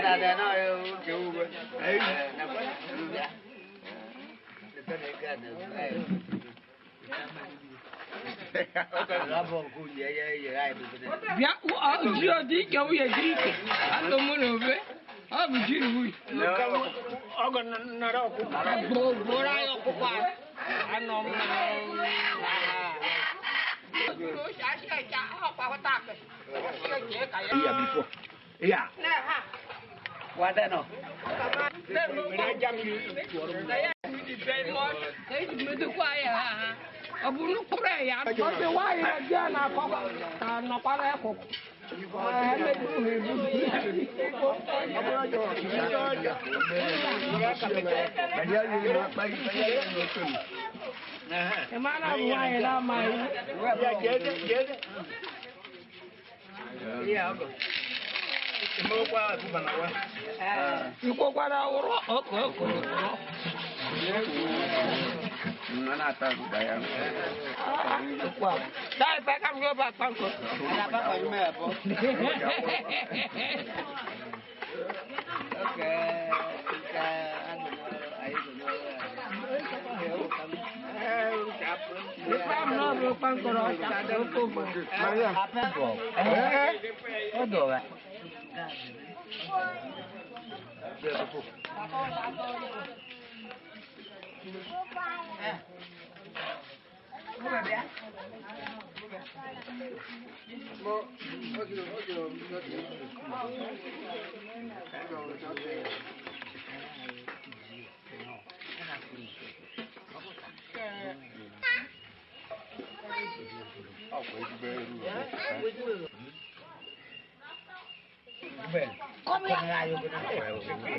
Ada no kiểu ấy Bia o jio di ke wo ye di ke. Ato mo no be. O bi ji wu. Ogo na ro ku. Bo ra yo ku kwa. Ano ma. Ko sha sha cha ho pa ta ke. Ke ka ya. Iya before. Iya. Na ha. Wadah no. Mira jam ni. Abunu kure ya no se wa ira dia na ko ta no pa le ko me du he du mana wa ira mai Ya jede. Iya ogo. Mo kwa ku bana wa. ko kwa da oro ko Mana tahu bayang. dai pa kam yo pa pa ko Ada apa kau cuma apa? Oke, kita anu ayo dulu. pa no ro pa ko ro ta do ko Maria, apa kau? Odo lah. Come here.